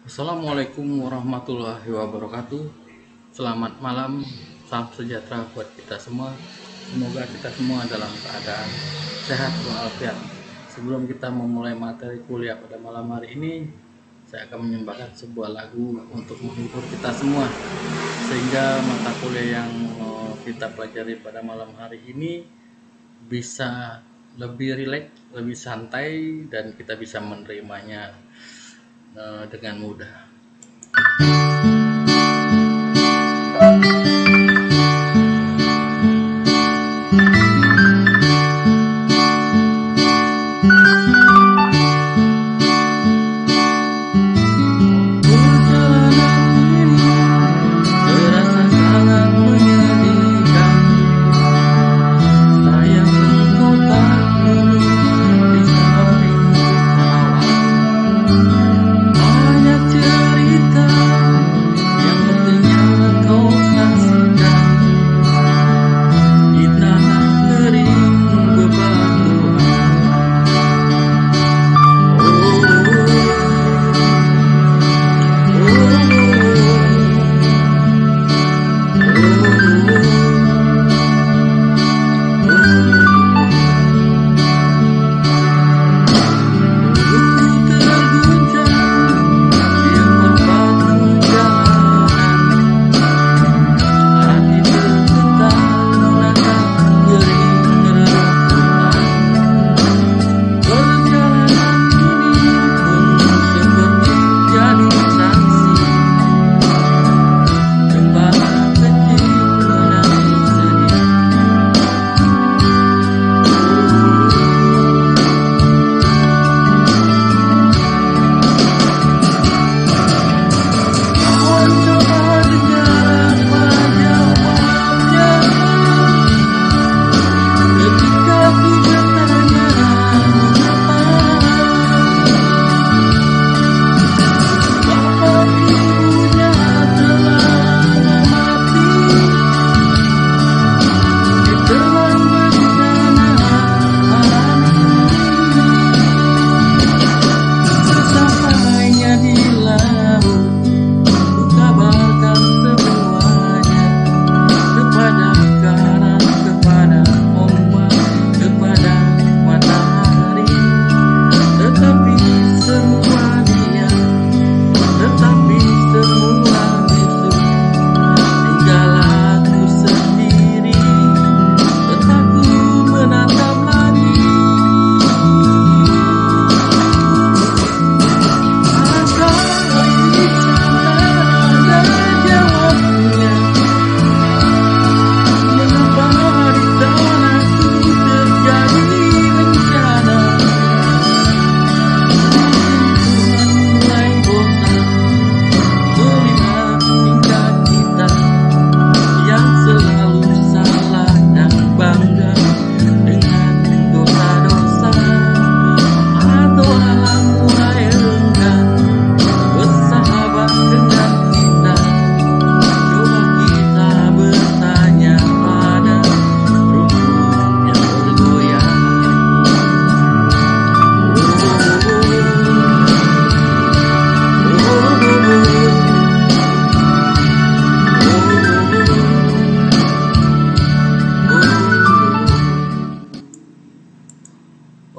Assalamualaikum warahmatullahi wabarakatuh. Selamat malam, salam sejahtera buat kita semua. Semoga kita semua dalam keadaan sehat walafiat. Sebelum kita memulai materi kuliah pada malam hari ini, saya akan menyembahkan sebuah lagu untuk menghibur kita semua, sehingga mata kuliah yang kita pelajari pada malam hari ini bisa lebih rileks, lebih santai, dan kita bisa menerimanya dengan mudah.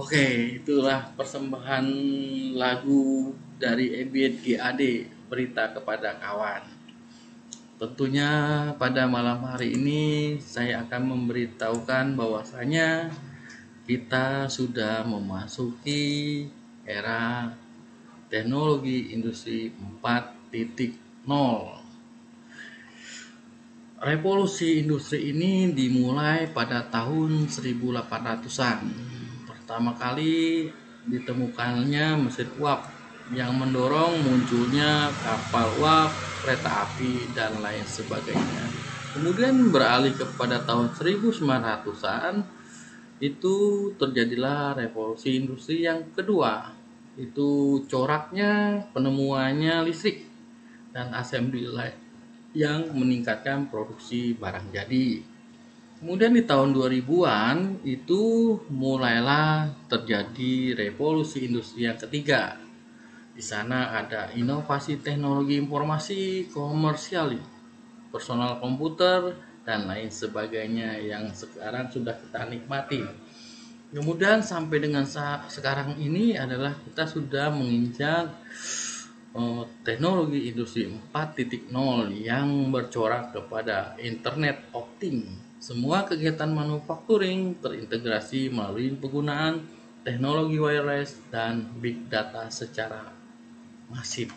Oke, itulah persembahan lagu dari Ebiet GAD, Berita Kepada Kawan. Tentunya pada malam hari ini saya akan memberitahukan bahwasanya kita sudah memasuki era teknologi industri 4.0. Revolusi industri ini dimulai pada tahun 1800-an. Pertama kali ditemukannya mesin uap yang mendorong munculnya kapal uap, kereta api, dan lain sebagainya. Kemudian beralih kepada tahun 1900-an, itu terjadilah revolusi industri yang kedua. Itu coraknya, penemuannya listrik dan assembly line yang meningkatkan produksi barang jadi. Kemudian di tahun 2000-an itu mulailah terjadi revolusi industri yang ketiga, Di sana ada inovasi teknologi informasi komersial, personal komputer, dan lain sebagainya yang sekarang sudah kita nikmati. Kemudian sampai dengan sekarang ini adalah kita sudah menginjak teknologi industri 4.0 yang bercorak kepada internet of things. Semua kegiatan manufacturing terintegrasi melalui penggunaan teknologi wireless dan big data secara masif.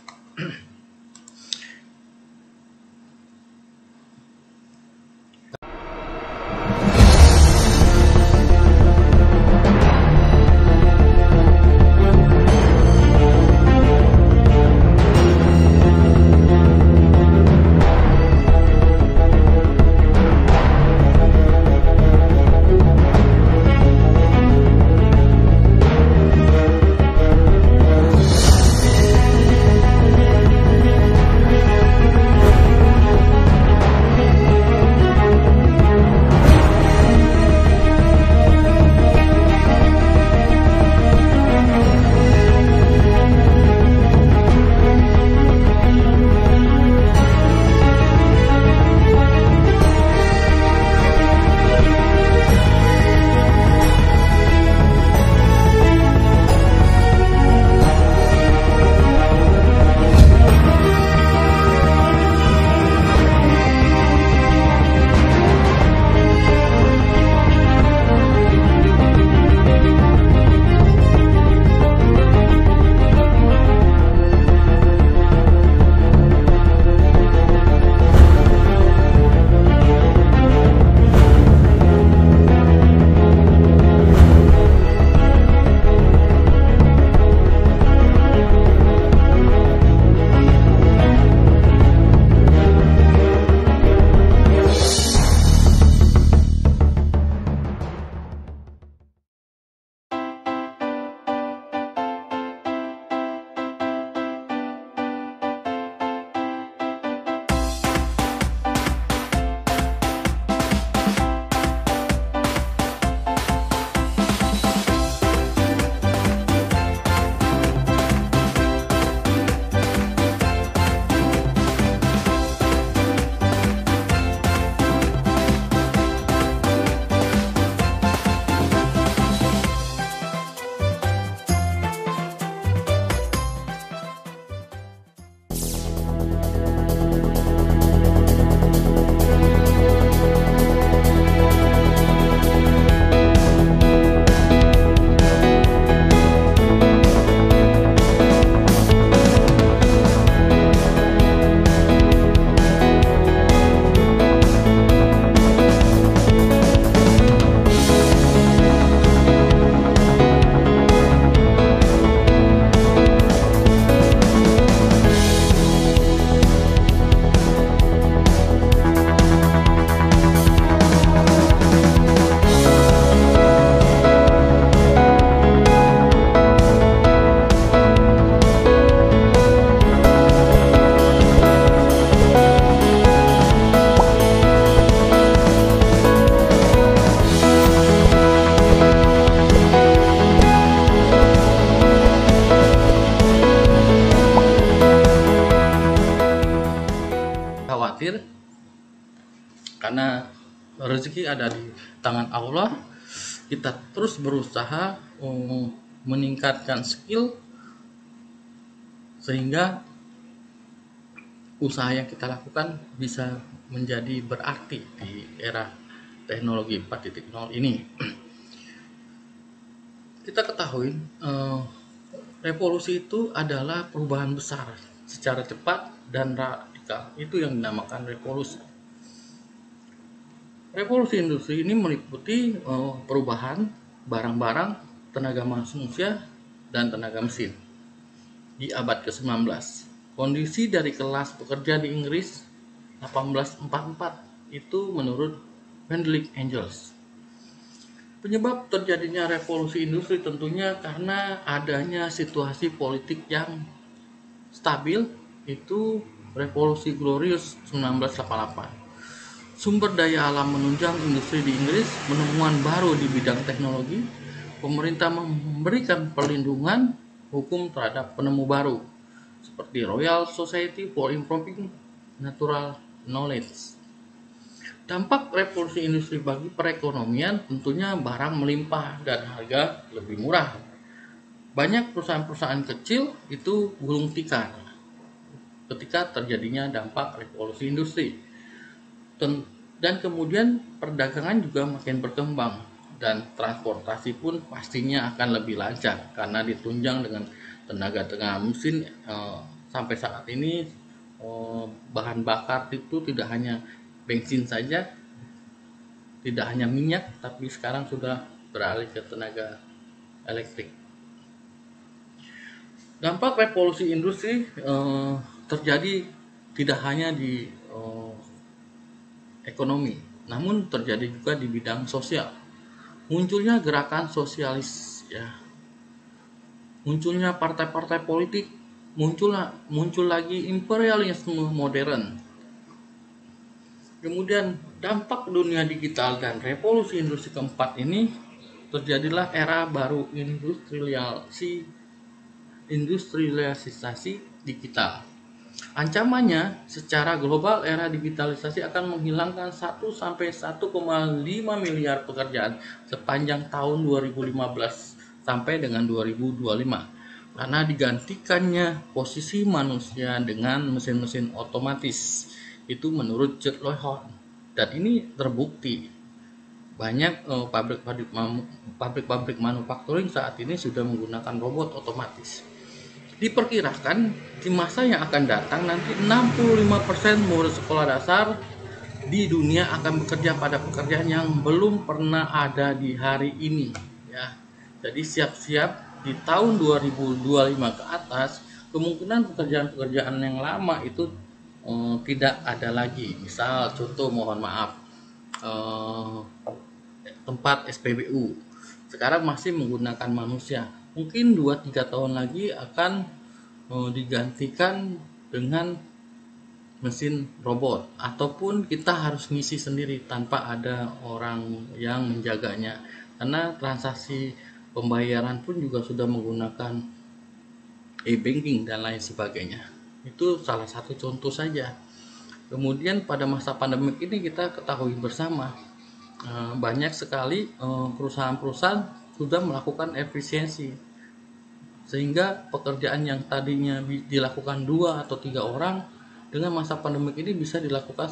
Khawatir karena rezeki ada di tangan Allah. Kita terus berusaha meningkatkan skill sehingga usaha yang kita lakukan bisa menjadi berarti di era teknologi 4.0 ini. Kita ketahui revolusi itu adalah perubahan besar secara cepat dan radikal. Itu yang dinamakan revolusi. Revolusi industri ini meliputi perubahan barang-barang, tenaga manusia, dan tenaga mesin. Di abad ke-19, kondisi dari kelas pekerja di Inggris 1844 itu menurut Wendell Angels. Penyebab terjadinya revolusi industri tentunya karena adanya situasi politik yang stabil, itu revolusi glorious 1988. Sumber daya alam menunjang industri di Inggris, penemuan baru di bidang teknologi, pemerintah memberikan perlindungan hukum terhadap penemu baru seperti Royal Society for Improving Natural Knowledge. Dampak revolusi industri bagi perekonomian tentunya barang melimpah dan harga lebih murah. Banyak perusahaan-perusahaan kecil itu gulung tikar ketika terjadinya dampak revolusi industri. Dan kemudian perdagangan juga makin berkembang dan transportasi pun pastinya akan lebih lancar karena ditunjang dengan tenaga mesin. Sampai saat ini bahan bakar itu tidak hanya bensin saja, tidak hanya minyak, tapi sekarang sudah beralih ke tenaga elektrik. Dampak revolusi industri terjadi tidak hanya di ekonomi, namun terjadi juga di bidang sosial. Munculnya gerakan sosialis, ya, munculnya partai-partai politik, muncul lagi imperialisme modern. Kemudian dampak dunia digital dan revolusi industri keempat ini terjadilah era baru industrialisasi digital. Ancamannya secara global era digitalisasi akan menghilangkan 1-1,5 miliar pekerjaan sepanjang tahun 2015 sampai dengan 2025 karena digantikannya posisi manusia dengan mesin-mesin otomatis. Itu menurut Judd Loewen, dan ini terbukti. Banyak pabrik manufacturing saat ini sudah menggunakan robot otomatis. Diperkirakan di masa yang akan datang nanti 65% murid sekolah dasar di dunia akan bekerja pada pekerjaan yang belum pernah ada di hari ini, ya. Jadi siap-siap di tahun 2025 ke atas kemungkinan pekerjaan-pekerjaan yang lama itu tidak ada lagi. Misal contoh, mohon maaf, tempat SPBU sekarang masih menggunakan manusia. Mungkin 2-3 tahun lagi akan digantikan dengan mesin robot, ataupun kita harus ngisi sendiri tanpa ada orang yang menjaganya, karena transaksi pembayaran pun juga sudah menggunakan e-banking dan lain sebagainya. Itu salah satu contoh saja. Kemudian pada masa pandemik ini kita ketahui bersama banyak sekali perusahaan-perusahaan sudah melakukan efisiensi, sehingga pekerjaan yang tadinya dilakukan 2 atau 3 orang dengan masa pandemik ini bisa dilakukan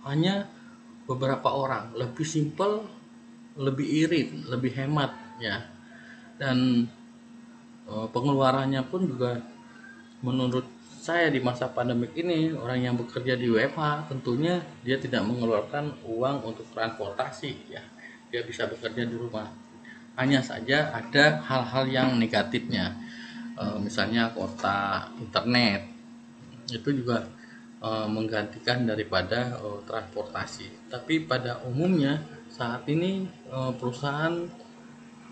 hanya beberapa orang. Lebih simpel, lebih irit, lebih hemat, ya. Dan pengeluarannya pun juga menurut saya di masa pandemik ini, orang yang bekerja di WFH tentunya dia tidak mengeluarkan uang untuk transportasi, ya. Dia bisa bekerja di rumah. Hanya saja ada hal-hal yang negatifnya, misalnya kuota internet itu juga menggantikan daripada transportasi. Tapi pada umumnya saat ini perusahaan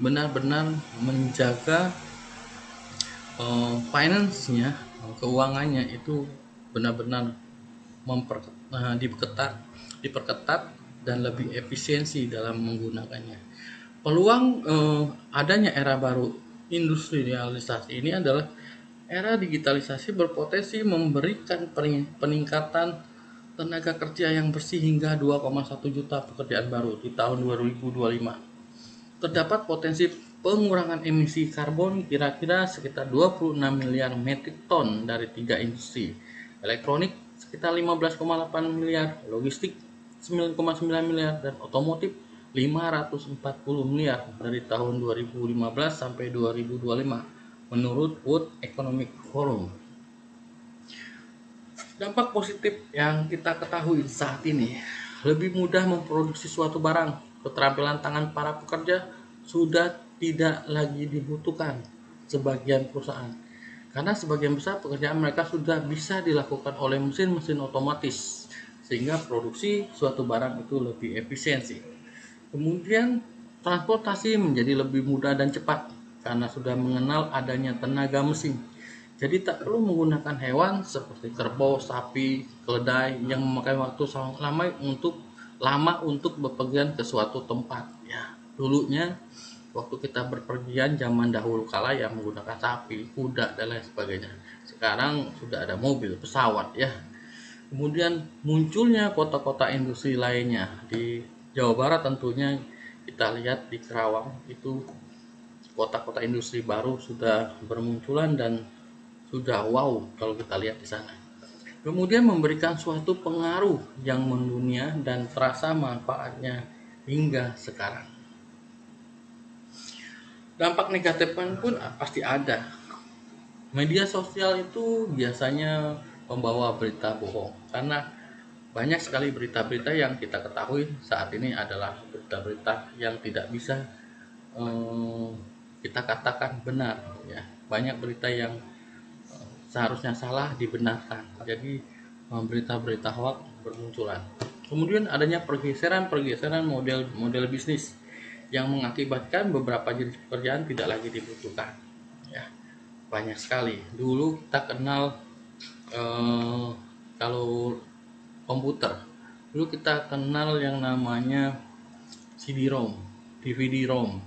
benar-benar menjaga finance-nya, keuangannya itu benar-benar diperketat dan lebih efisiensi dalam menggunakannya. Peluang adanya era baru industrialisasi ini adalah era digitalisasi berpotensi memberikan peningkatan tenaga kerja yang bersih hingga 2,1 juta pekerjaan baru di tahun 2025. Terdapat potensi pengurangan emisi karbon kira-kira sekitar 26 miliar metrik ton dari 3 industri. Elektronik sekitar 15,8 miliar, logistik 9,9 miliar, dan otomotif 540 miliar dari tahun 2015 sampai 2025 menurut World Economic Forum. Dampak positif yang kita ketahui saat ini, lebih mudah memproduksi suatu barang. Keterampilan tangan para pekerja sudah tidak lagi dibutuhkan sebagian perusahaan, karena sebagian besar pekerjaan mereka sudah bisa dilakukan oleh mesin-mesin otomatis, sehingga produksi suatu barang itu lebih efisiensi. Kemudian transportasi menjadi lebih mudah dan cepat karena sudah mengenal adanya tenaga mesin. Jadi tak perlu menggunakan hewan seperti kerbau, sapi, keledai yang memakai waktu sangat lama untuk bepergian ke suatu tempat. Ya, dulunya waktu kita berpergian zaman dahulu kala ya menggunakan sapi, kuda dan lain sebagainya. Sekarang sudah ada mobil, pesawat ya. Kemudian munculnya kota-kota industri lainnya di Jawa Barat, tentunya kita lihat di Kerawang itu kota-kota industri baru sudah bermunculan dan sudah wow kalau kita lihat di sana. Kemudian memberikan suatu pengaruh yang mendunia dan terasa manfaatnya hingga sekarang. Dampak negatif pun pasti ada. Media sosial itu biasanya membawa berita bohong karena banyak sekali berita-berita yang kita ketahui saat ini adalah berita-berita yang tidak bisa eh, kita katakan benar ya. Banyak berita yang seharusnya salah dibenarkan. Jadi berita-berita hoax bermunculan. Kemudian adanya pergeseran model bisnis yang mengakibatkan beberapa jenis pekerjaan tidak lagi dibutuhkan. Ya, banyak sekali. Dulu kita kenal kalau komputer, dulu kita kenal yang namanya CD-ROM, DVD-ROM,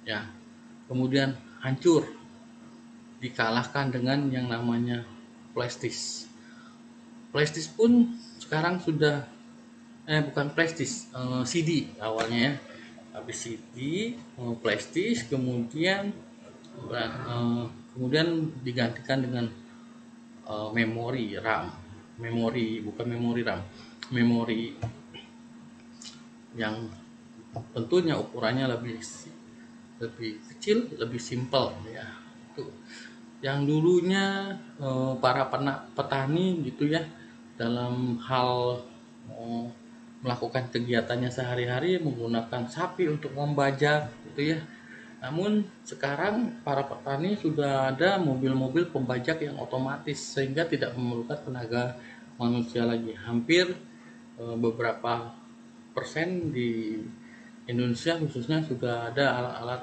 ya. Kemudian hancur, dikalahkan dengan yang namanya flash disk pun sekarang sudah bukan flash disk, CD awalnya ya. Habis CD, flash disk, kemudian digantikan dengan memori RAM, memori yang tentunya ukurannya lebih kecil, lebih simpel ya. Tuh. Yang dulunya para petani gitu ya, dalam hal melakukan kegiatannya sehari-hari menggunakan sapi untuk membajak gitu ya. Namun sekarang para petani sudah ada mobil-mobil pembajak yang otomatis sehingga tidak memerlukan tenaga manusia lagi. Hampir beberapa persen di Indonesia khususnya sudah ada alat-alat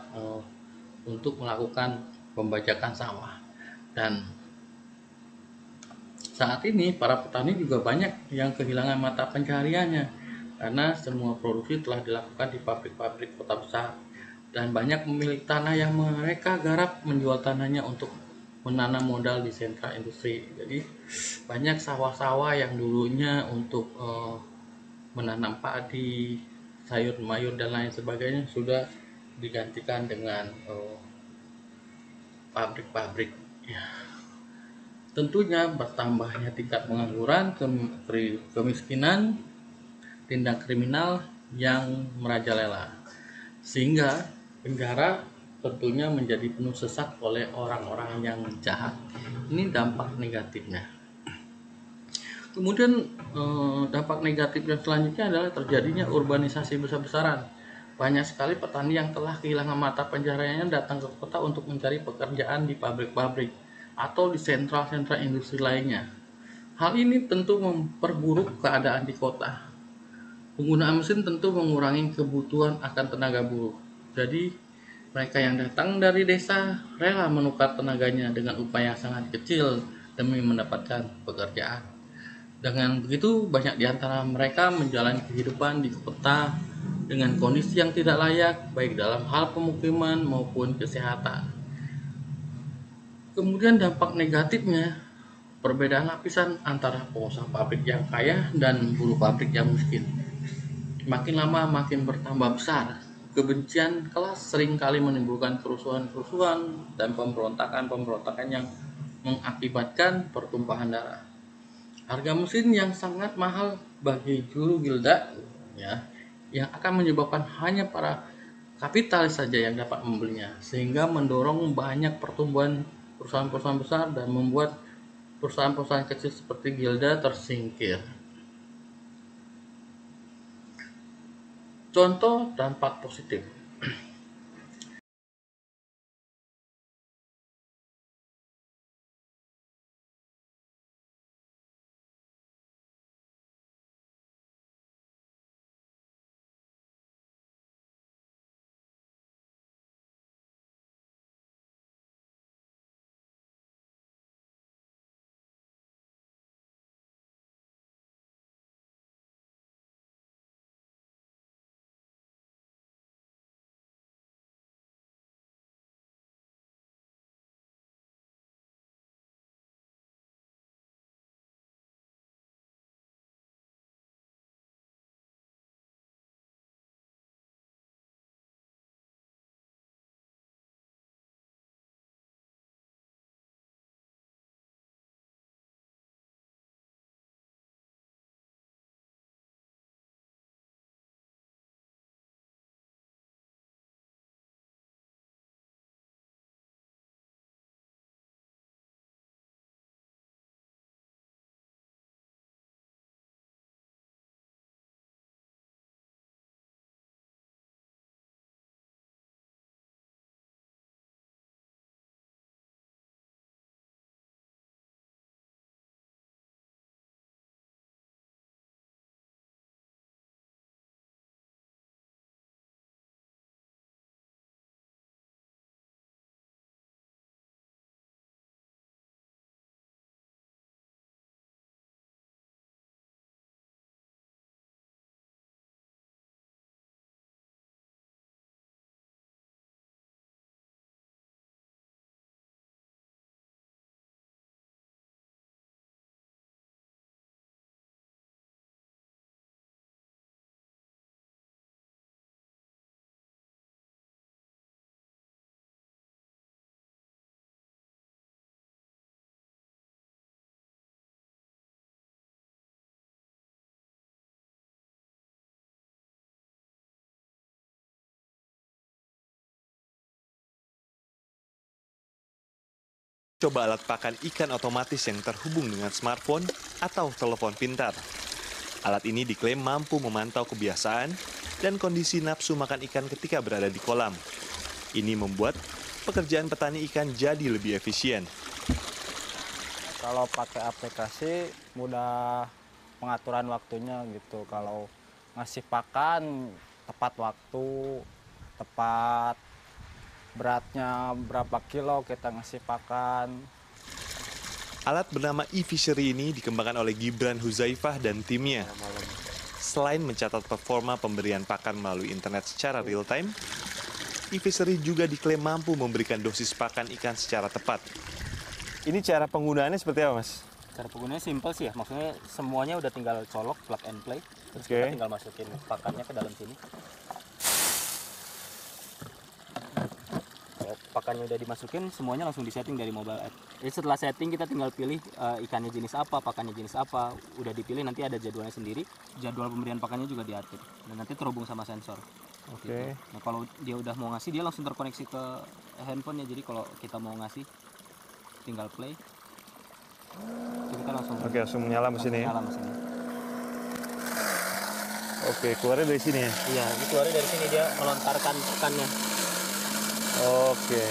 untuk melakukan pembajakan sawah. Dan saat ini para petani juga banyak yang kehilangan mata pencahariannya karena semua produksi telah dilakukan di pabrik-pabrik kota besar dan banyak pemilik tanah yang mereka garap menjual tanahnya untuk menanam modal di sentra industri. Jadi banyak sawah-sawah yang dulunya untuk menanam padi, sayur mayur dan lain sebagainya sudah digantikan dengan pabrik-pabrik. Ya. Tentunya bertambahnya tingkat pengangguran, kemiskinan, tindak kriminal yang merajalela. Sehingga penjara tentunya menjadi penuh sesak oleh orang-orang yang jahat. Ini dampak negatifnya. Kemudian dampak negatif yang selanjutnya adalah terjadinya urbanisasi besar-besaran. Banyak sekali petani yang telah kehilangan mata pencahariannya datang ke kota untuk mencari pekerjaan di pabrik-pabrik atau di sentra-sentra industri lainnya. Hal ini tentu memperburuk keadaan di kota. Penggunaan mesin tentu mengurangi kebutuhan akan tenaga buruh. Jadi mereka yang datang dari desa rela menukar tenaganya dengan upaya sangat kecil demi mendapatkan pekerjaan. Dengan begitu, banyak di antara mereka menjalani kehidupan di kota dengan kondisi yang tidak layak, baik dalam hal pemukiman maupun kesehatan. Kemudian dampak negatifnya, perbedaan lapisan antara pengusaha pabrik yang kaya dan buruh pabrik yang miskin. Makin lama makin bertambah besar. Kebencian kelas seringkali menimbulkan kerusuhan-kerusuhan dan pemberontakan-pemberontakan yang mengakibatkan pertumpahan darah. Harga mesin yang sangat mahal bagi juru gilda ya, yang akan menyebabkan hanya para kapitalis saja yang dapat membelinya, sehingga mendorong banyak pertumbuhan perusahaan-perusahaan besar dan membuat perusahaan-perusahaan kecil seperti gilda tersingkir. Contoh dampak positif. Coba alat pakan ikan otomatis yang terhubung dengan smartphone atau telepon pintar. Alat ini diklaim mampu memantau kebiasaan dan kondisi nafsu makan ikan ketika berada di kolam. Ini membuat pekerjaan petani ikan jadi lebih efisien. Kalau pakai aplikasi mudah pengaturan waktunya gitu. Kalau ngasih pakan tepat waktu, tepat beratnya berapa kilo kita ngasih pakan. Alat bernama e-fishery ini dikembangkan oleh Gibran Huzaifah dan timnya. Selain mencatat performa pemberian pakan melalui internet secara real time, e-fishery juga diklaim mampu memberikan dosis pakan ikan secara tepat. Ini cara penggunaannya seperti apa, Mas? Cara penggunaannya simpel sih ya, maksudnya semuanya udah tinggal colok, plug and play. Terus Oke. kita tinggal masukin pakannya ke dalam sini. Kalau pakannya udah dimasukin, semuanya langsung disetting dari mobile app. Jadi setelah setting kita tinggal pilih ikannya jenis apa, pakannya jenis apa. Udah dipilih nanti ada jadwalnya sendiri. Jadwal pemberian pakannya juga diatur. Dan nanti terhubung sama sensor. Oke. Gitu. Nah kalau dia udah mau ngasih, dia langsung terkoneksi ke handphonenya. Jadi kalau kita mau ngasih, tinggal play. Jadi kita langsung. Oke, langsung menyala mesinnya ya? Nyala mesinnya. Oke, keluarnya dari sini ya? Iya, ini keluarnya dari sini dia melontarkan pakannya. Oke.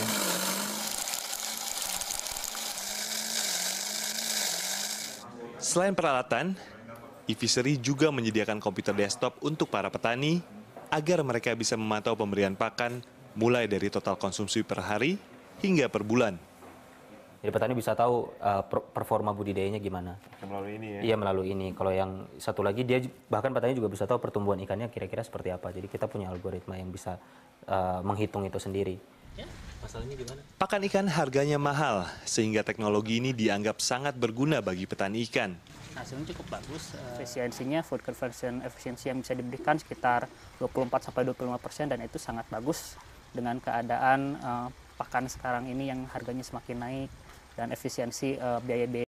Selain peralatan, e-fishery juga menyediakan komputer desktop untuk para petani agar mereka bisa memantau pemberian pakan mulai dari total konsumsi per hari hingga per bulan. Jadi petani bisa tahu performa budidayanya gimana. Melalui ini ya? Iya, melalui ini. Kalau yang satu lagi dia bahkan petani juga bisa tahu pertumbuhan ikannya kira-kira seperti apa. Jadi kita punya algoritma yang bisa menghitung itu sendiri. Ya, masalahnya gimana? Pakan ikan harganya mahal, sehingga teknologi ini dianggap sangat berguna bagi petani ikan. Hasilnya cukup bagus. Efisiensinya, food conversion efisiensi yang bisa diberikan sekitar 24-25%, dan itu sangat bagus dengan keadaan pakan sekarang ini yang harganya semakin naik dan efisiensi biaya-biaya.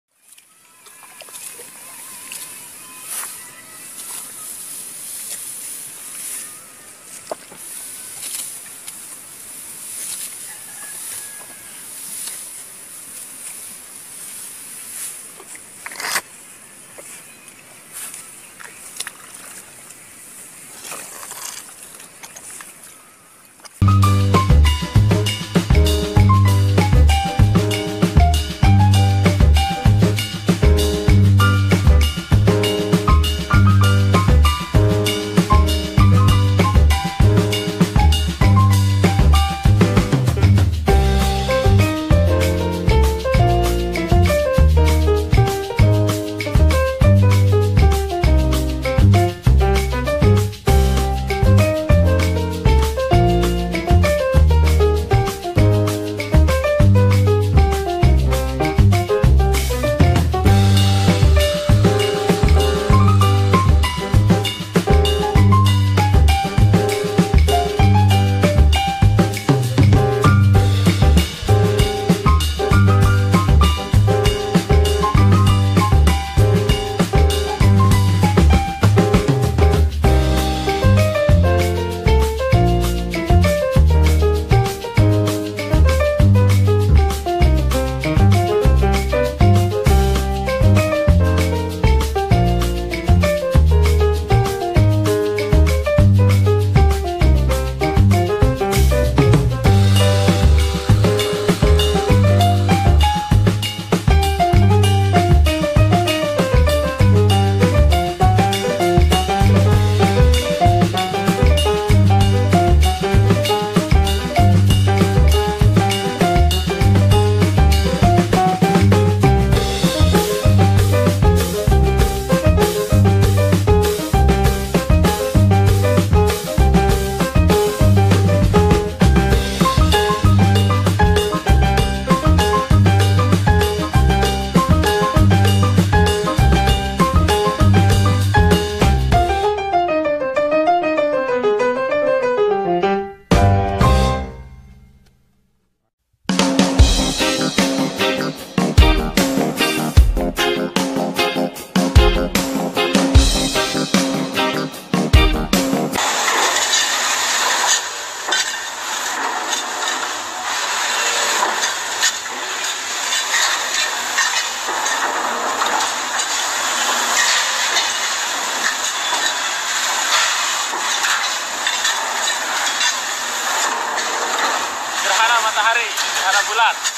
Busan.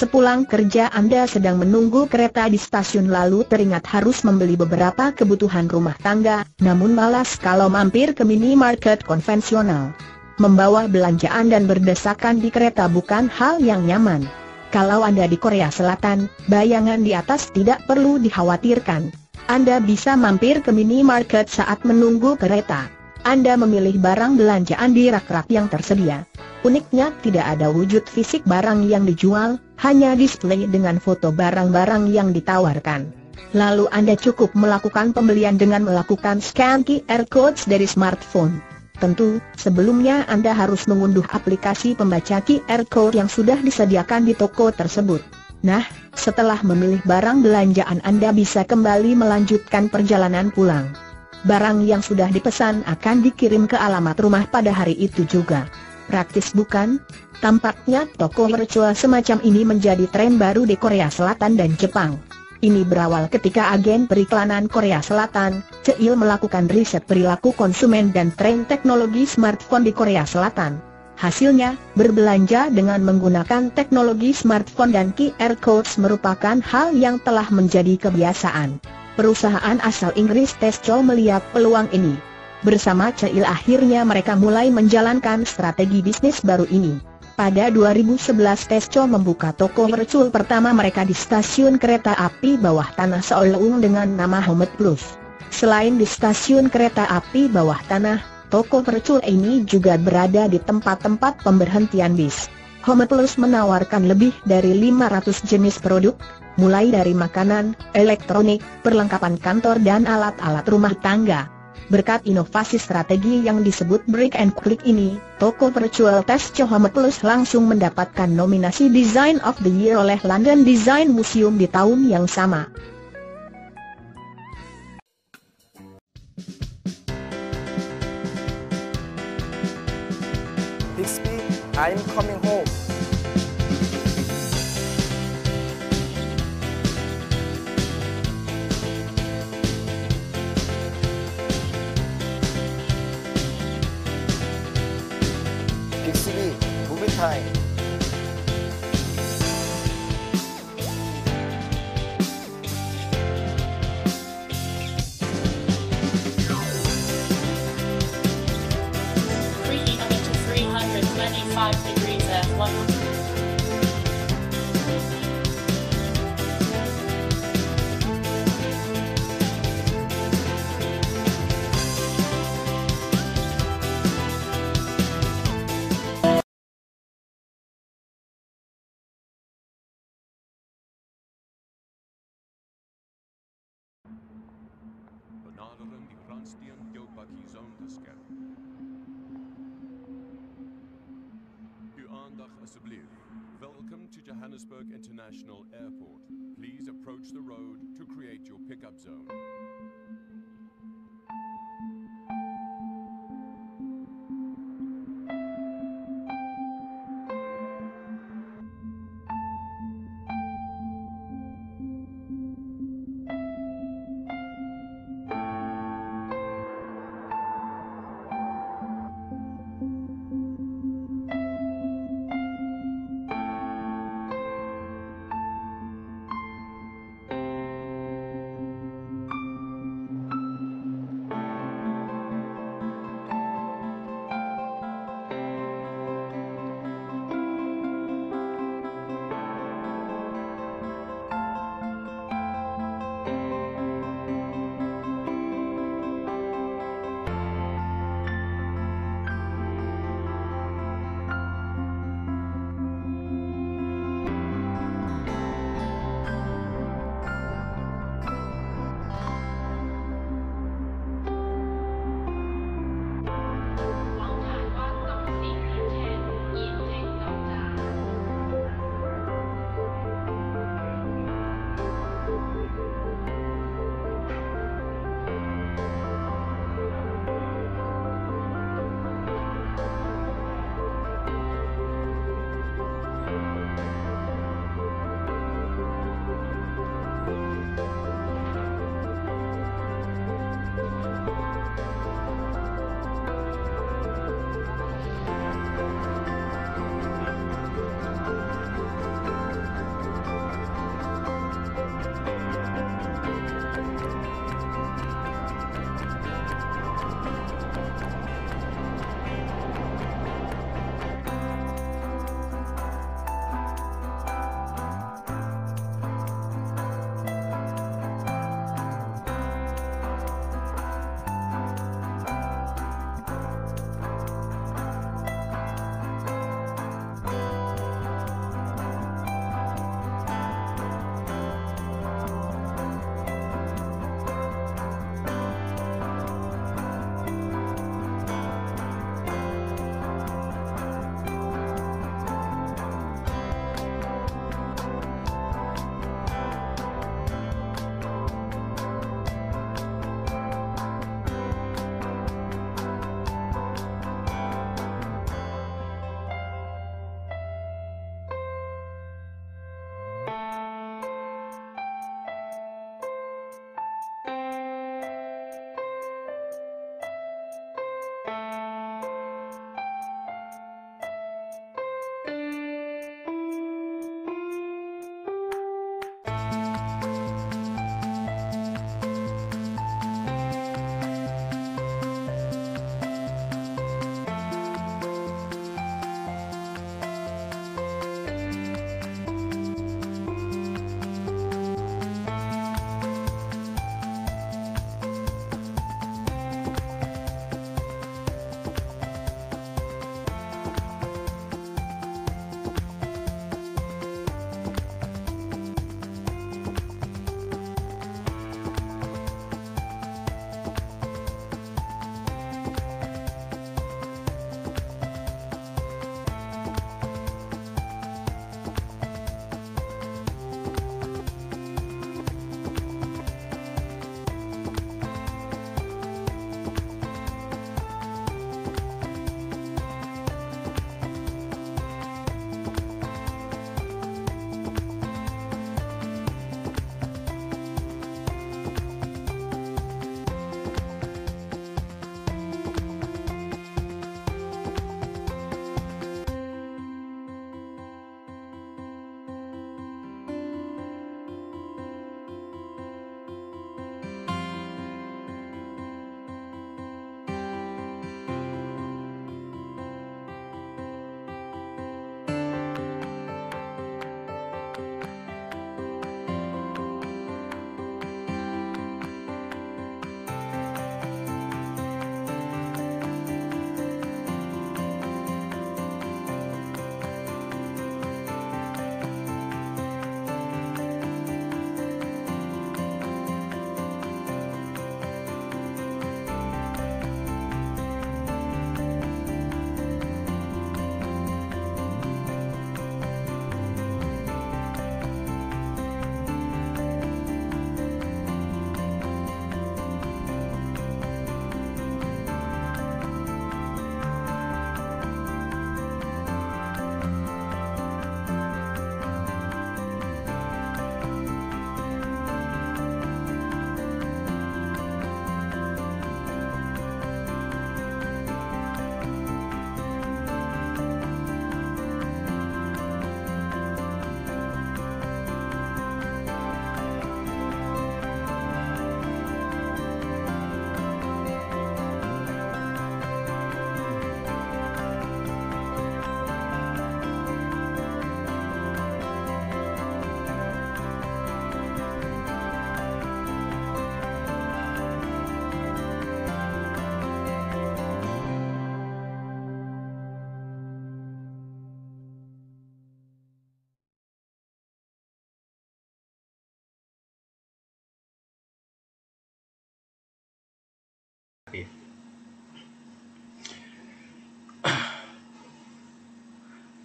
Sepulang kerja Anda sedang menunggu kereta di stasiun lalu teringat harus membeli beberapa kebutuhan rumah tangga, namun malas kalau mampir ke minimarket konvensional. Membawa belanjaan dan berdesakan di kereta bukan hal yang nyaman. Kalau Anda di Korea Selatan, bayangan di atas tidak perlu dikhawatirkan. Anda bisa mampir ke minimarket saat menunggu kereta. Anda memilih barang belanjaan di rak-rak yang tersedia. Uniknya tidak ada wujud fisik barang yang dijual, hanya display dengan foto barang-barang yang ditawarkan. Lalu Anda cukup melakukan pembelian dengan melakukan scan QR codes dari smartphone. Tentu, sebelumnya Anda harus mengunduh aplikasi pembaca QR code yang sudah disediakan di toko tersebut. Nah, setelah memilih barang belanjaan Anda bisa kembali melanjutkan perjalanan pulang. Barang yang sudah dipesan akan dikirim ke alamat rumah pada hari itu juga. Praktis bukan? Tampaknya toko virtual semacam ini menjadi tren baru di Korea Selatan dan Jepang. Ini berawal ketika agen periklanan Korea Selatan, Cheil melakukan riset perilaku konsumen dan tren teknologi smartphone di Korea Selatan. Hasilnya, berbelanja dengan menggunakan teknologi smartphone dan QR codes merupakan hal yang telah menjadi kebiasaan. Perusahaan asal Inggris Tesco melihat peluang ini. Bersama Cheil akhirnya mereka mulai menjalankan strategi bisnis baru ini. Pada 2011 Tesco membuka toko virtual pertama mereka di stasiun kereta api bawah tanah Seoul dengan nama Home Plus. Selain di stasiun kereta api bawah tanah, toko virtual ini juga berada di tempat-tempat pemberhentian bis. Home Plus menawarkan lebih dari 500 jenis produk, mulai dari makanan, elektronik, perlengkapan kantor dan alat-alat rumah tangga. Berkat inovasi strategi yang disebut break and click ini, toko virtual Tesco Home Plus langsung mendapatkan nominasi Design of the Year oleh London Design Museum di tahun yang sama. Bixby, I'm coming home. Bixby, movie time. Preheat oven to 325 degrees F, 1 bladeren die Randstien Jobaki Zone te scannen. Uw aandacht alsjeblieft. Welcome to Johannesburg International Airport. Please approach the road to create your pickup zone.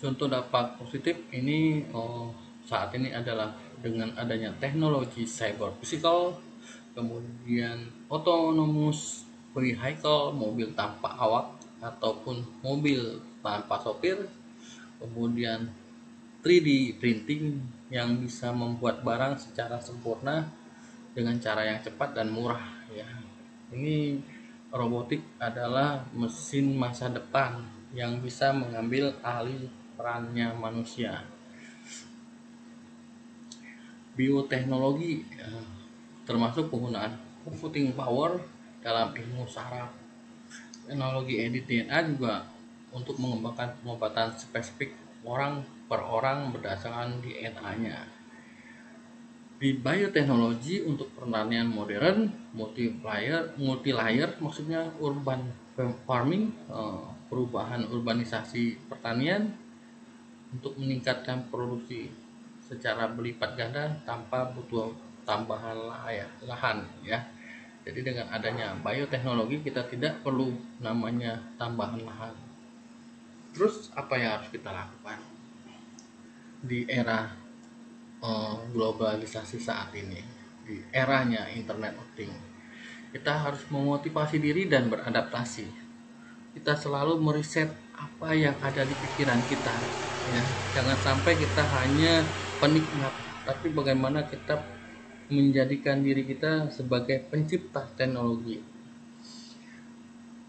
Contoh dampak positif ini saat ini adalah dengan adanya teknologi cyber physical, kemudian autonomous vehicle, mobil tanpa awak ataupun mobil tanpa sopir, kemudian 3D printing yang bisa membuat barang secara sempurna dengan cara yang cepat dan murah ya. Ini robotik adalah mesin masa depan yang bisa mengambil alih perannya manusia. Bioteknologi termasuk penggunaan computing power dalam ilmu saraf. Teknologi edit DNA juga untuk mengembangkan pengobatan spesifik orang per orang berdasarkan DNA-nya. Di bioteknologi untuk pertanian modern, multi-layer maksudnya urban farming, perubahan urbanisasi pertanian untuk meningkatkan produksi secara berlipat ganda tanpa butuh tambahan lahan ya. Jadi dengan adanya bioteknologi kita tidak perlu namanya tambahan lahan. Terus apa yang harus kita lakukan di era globalisasi saat ini, di eranya internet of things? Kita harus memotivasi diri dan beradaptasi. Kita selalu meriset apa yang ada di pikiran kita ya. Jangan sampai kita hanya penikmat, tapi bagaimana kita menjadikan diri kita sebagai pencipta teknologi.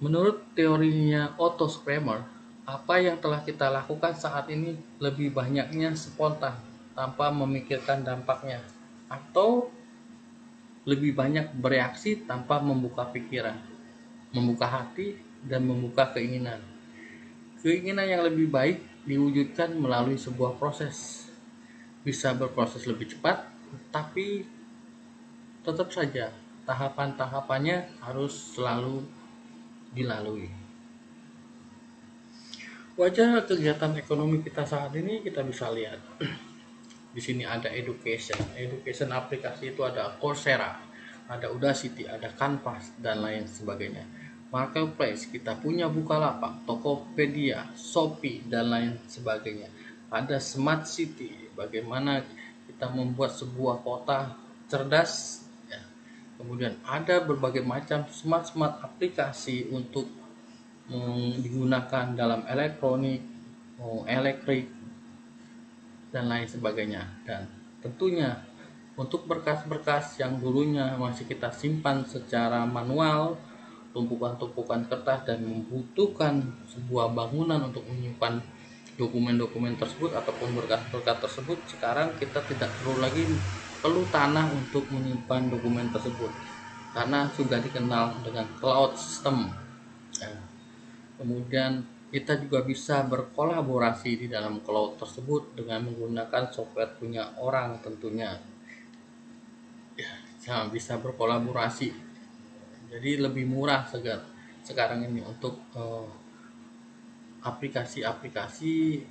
Menurut teorinya Otto Scharmer, apa yang telah kita lakukan saat ini lebih banyaknya spontan tanpa memikirkan dampaknya, atau lebih banyak bereaksi tanpa membuka pikiran, membuka hati, dan membuka keinginan. Keinginan yang lebih baik diwujudkan melalui sebuah proses. Bisa berproses lebih cepat, tapi tetap saja tahapan-tahapannya harus selalu dilalui. Wajah kegiatan ekonomi kita saat ini kita bisa lihat. Di sini ada education aplikasi itu ada Coursera, ada Udacity, ada Canvas dan lain sebagainya. Marketplace kita punya Bukalapak, Tokopedia, Shopee dan lain sebagainya. Ada Smart City, bagaimana kita membuat sebuah kota cerdas ya. Kemudian ada berbagai macam smart aplikasi untuk digunakan dalam elektronik, elektrik dan lain sebagainya. Dan tentunya untuk berkas-berkas yang dulunya masih kita simpan secara manual, tumpukan-tumpukan kertas dan membutuhkan sebuah bangunan untuk menyimpan dokumen-dokumen tersebut ataupun berkas-berkas tersebut, sekarang kita tidak perlu tanah untuk menyimpan dokumen tersebut karena sudah dikenal dengan cloud system ya. Kemudian kita juga bisa berkolaborasi di dalam cloud tersebut dengan menggunakan software punya orang tentunya ya, bisa berkolaborasi, jadi lebih murah sekarang ini untuk aplikasi-aplikasi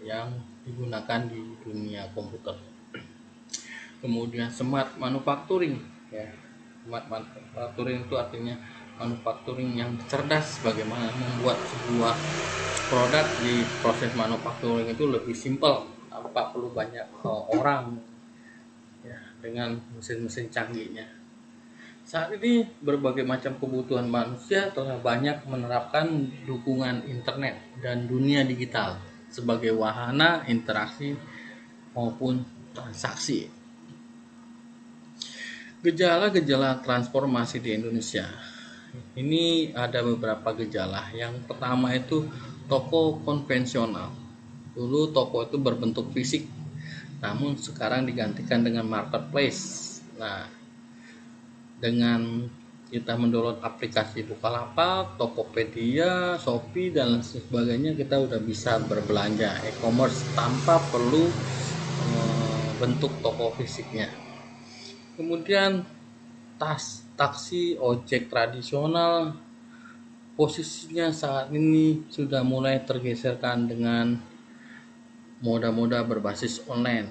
yang digunakan di dunia komputer. Kemudian smart manufacturing ya. Smart manufacturing itu artinya manufacturing yang cerdas, bagaimana membuat sebuah produk di proses manufacturing itu lebih simpel tanpa perlu banyak orang ya, dengan mesin-mesin canggihnya. Saat ini berbagai macam kebutuhan manusia telah banyak menerapkan dukungan internet dan dunia digital sebagai wahana interaksi maupun transaksi. Gejala-gejala transformasi di Indonesia. Ini ada beberapa gejala. Yang pertama itu toko konvensional. Dulu toko itu berbentuk fisik, namun sekarang digantikan dengan marketplace. Nah, dengan kita mendownload aplikasi Bukalapak, Tokopedia, Shopee dan sebagainya, kita udah bisa berbelanja e-commerce tanpa perlu bentuk toko fisiknya. Kemudian taksi ojek tradisional posisinya saat ini sudah mulai tergeserkan dengan moda-moda berbasis online,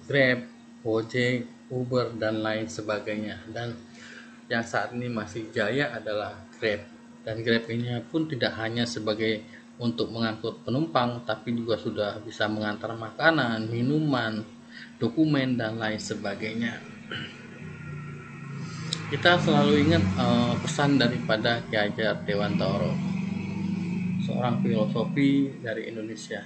Grab, Gojek, Uber dan lain sebagainya. Dan yang saat ini masih jaya adalah Grab. Dan Grab ini pun tidak hanya sebagai untuk mengangkut penumpang, tapi juga sudah bisa mengantar makanan, minuman, dokumen, dan lain sebagainya. Kita selalu ingat pesan daripada Ki Hajar Dewantara, seorang filosofi dari Indonesia.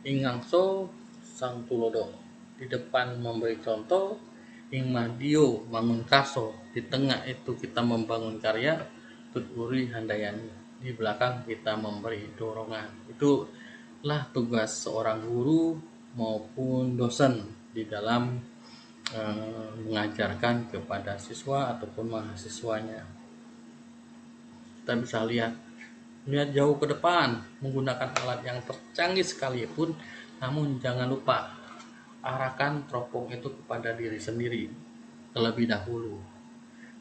Ingangso sang tulodo, di depan memberi contoh, ing madio bangun kaso, di tengah itu kita membangun karya, tuturi handayani, di belakang kita memberi dorongan. Itulah tugas seorang guru maupun dosen di dalam mengajarkan kepada siswa ataupun mahasiswanya. Kita bisa lihat jauh ke depan menggunakan alat yang tercanggih sekalipun, namun jangan lupa arahkan teropong itu kepada diri sendiri terlebih dahulu.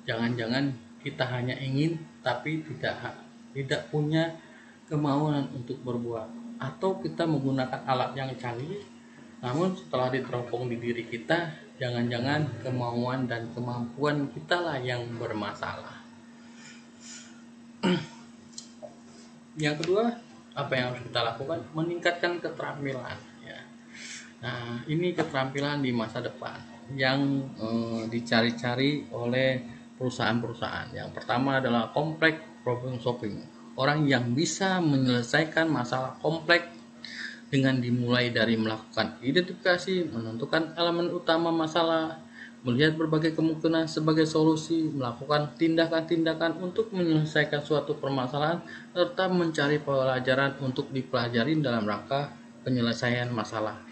Jangan-jangan kita hanya ingin tapi tidak punya kemauan untuk berbuat, atau kita menggunakan alat yang canggih namun setelah diteropong di diri kita, jangan-jangan kemauan dan kemampuan kita lah yang bermasalah. Yang kedua, apa yang harus kita lakukan? Meningkatkan keterampilan ya. Nah, ini keterampilan di masa depan yang dicari-cari oleh perusahaan-perusahaan. Yang pertama adalah complex problem solving. Orang yang bisa menyelesaikan masalah kompleks dengan dimulai dari melakukan identifikasi, menentukan elemen utama masalah, melihat berbagai kemungkinan sebagai solusi, melakukan tindakan-tindakan untuk menyelesaikan suatu permasalahan, serta mencari pelajaran untuk dipelajari dalam rangka penyelesaian masalah.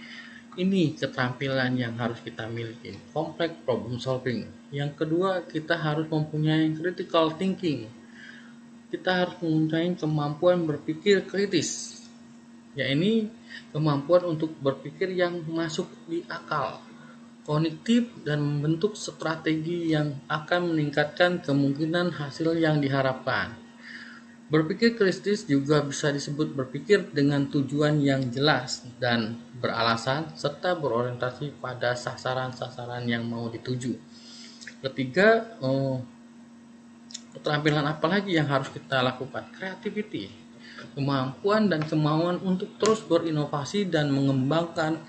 Ini keterampilan yang harus kita miliki, complex problem solving. Yang kedua, kita harus mempunyai critical thinking. Kita harus mempunyai kemampuan berpikir kritis, yaitu kemampuan untuk berpikir yang masuk di akal, kognitif, dan membentuk strategi yang akan meningkatkan kemungkinan hasil yang diharapkan. Berpikir kritis juga bisa disebut berpikir dengan tujuan yang jelas dan beralasan, serta berorientasi pada sasaran-sasaran yang mau dituju. Ketiga, keterampilan apa lagi yang harus kita lakukan? Creativity, kemampuan dan kemauan untuk terus berinovasi dan mengembangkan,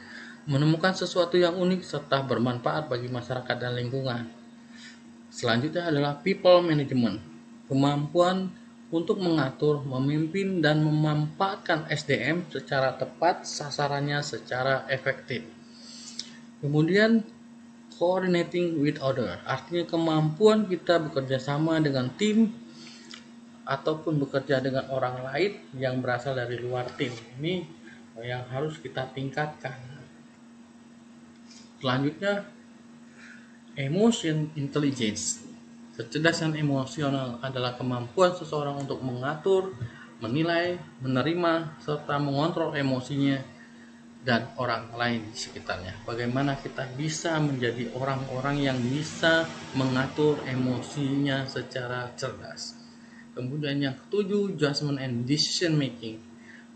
menemukan sesuatu yang unik serta bermanfaat bagi masyarakat dan lingkungan. Selanjutnya adalah people management, kemampuan untuk mengatur, memimpin, dan memanfaatkan SDM secara tepat, sasarannya secara efektif. Kemudian coordinating with other, artinya kemampuan kita bekerja sama dengan tim ataupun bekerja dengan orang lain yang berasal dari luar tim. Ini yang harus kita tingkatkan. Selanjutnya, emotion intelligence. Kecerdasan emosional adalah kemampuan seseorang untuk mengatur, menilai, menerima, serta mengontrol emosinya dan orang lain di sekitarnya. Bagaimana kita bisa menjadi orang-orang yang bisa mengatur emosinya secara cerdas. Kemudian yang ketujuh, judgment and decision making,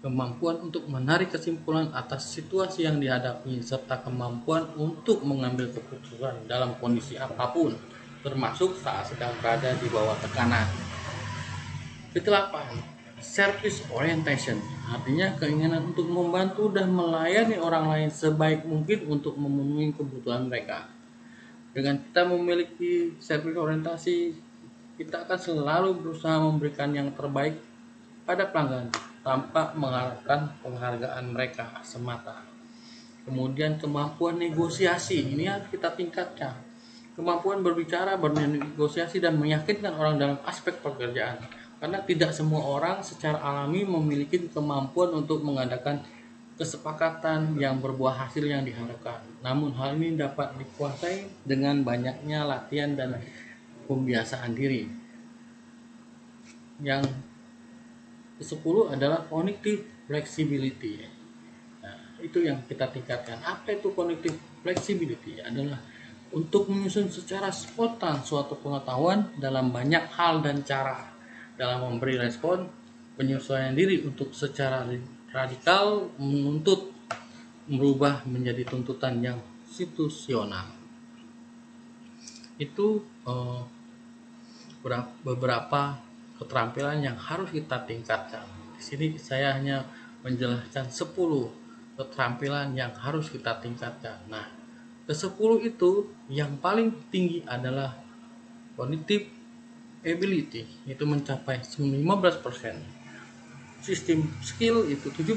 kemampuan untuk menarik kesimpulan atas situasi yang dihadapi, serta kemampuan untuk mengambil keputusan dalam kondisi apapun, termasuk saat sedang berada di bawah tekanan. Kedelapan, service orientation, artinya keinginan untuk membantu dan melayani orang lain sebaik mungkin untuk memenuhi kebutuhan mereka. Dengan kita memiliki service orientasi, kita akan selalu berusaha memberikan yang terbaik pada pelanggan tanpa mengharapkan penghargaan mereka semata. Kemudian kemampuan negosiasi, ini harus kita tingkatkan. Kemampuan berbicara, bernegosiasi, dan meyakinkan orang dalam aspek pekerjaan. Karena tidak semua orang secara alami memiliki kemampuan untuk mengadakan kesepakatan yang berbuah hasil yang diharapkan. Namun hal ini dapat dikuasai dengan banyaknya latihan dan pembiasaan diri. Yang ke-10 adalah cognitive flexibility. Nah, itu yang kita tingkatkan. Apa itu cognitive flexibility? Adalah untuk menyusun secara spontan suatu pengetahuan dalam banyak hal dan cara, dalam memberi respon, penyesuaian diri untuk secara radikal menuntut merubah menjadi tuntutan yang situasional. Itu beberapa keterampilan yang harus kita tingkatkan. Di sini saya hanya menjelaskan 10 keterampilan yang harus kita tingkatkan. Nah, ke-10 itu yang paling tinggi adalah cognitive ability, itu mencapai 15%. Sistem skill itu 17%.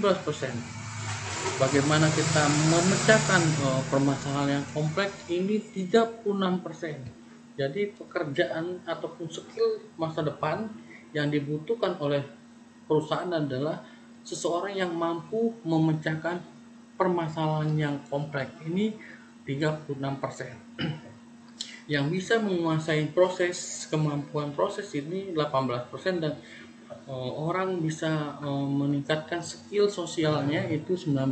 Bagaimana kita memecahkan permasalahan yang kompleks ini 36%. Jadi pekerjaan ataupun skill masa depan yang dibutuhkan oleh perusahaan adalah seseorang yang mampu memecahkan permasalahan yang kompleks ini 36%. Yang bisa menguasai kemampuan proses ini 18%, dan orang bisa meningkatkan skill sosialnya itu 19%.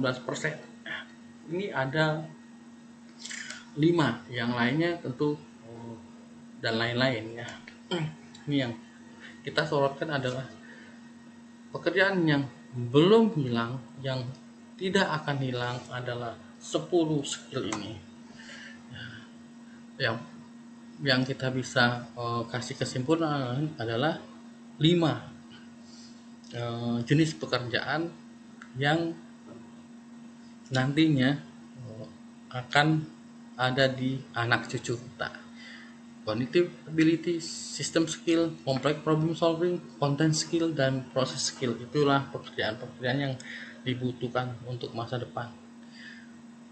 Ini ada 5, yang lainnya tentu dan lain-lain ya. Ini yang kita sorotkan adalah pekerjaan yang belum hilang, yang tidak akan hilang adalah 10 skill ini. Yang kita bisa kasih kesimpulan adalah 5 jenis pekerjaan yang nantinya akan ada di anak cucu kita. Cognitive ability, system skill, complex problem solving, content skill, dan process skill. Itulah pekerjaan-pekerjaan yang dibutuhkan untuk masa depan.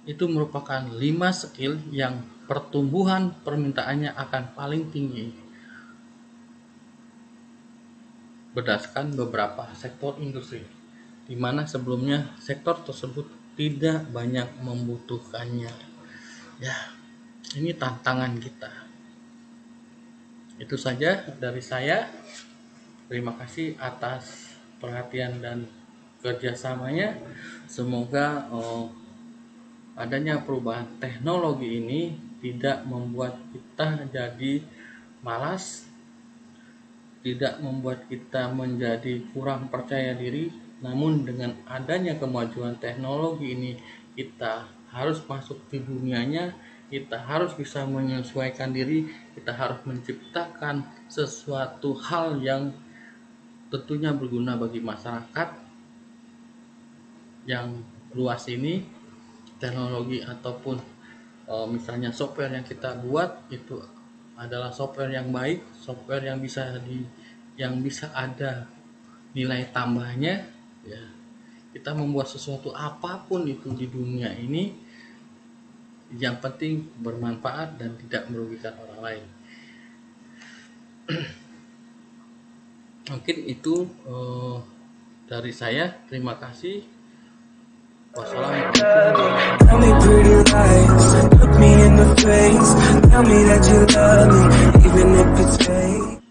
Itu merupakan 5 skill yang pertumbuhan permintaannya akan paling tinggi berdasarkan beberapa sektor industri, di mana sebelumnya sektor tersebut tidak banyak membutuhkannya. Ya, ini tantangan kita. Itu saja dari saya. Terima kasih atas perhatian dan kerjasamanya. Semoga adanya perubahan teknologi ini tidak membuat kita jadi malas, tidak membuat kita menjadi kurang percaya diri. Namun dengan adanya kemajuan teknologi ini, kita harus masuk di dunianya, kita harus bisa menyesuaikan diri, kita harus menciptakan sesuatu hal yang tentunya berguna bagi masyarakat yang luas ini. Teknologi ataupun misalnya software yang kita buat itu adalah software yang baik, software yang bisa ada nilai tambahnya ya. Kita membuat sesuatu apapun itu di dunia ini, yang penting bermanfaat dan tidak merugikan orang lain. Mungkin itu dari saya. Terima kasih. Wassalamualaikum. Tell me pretty lies, look me in the face, tell me that you love me, even if it's fake.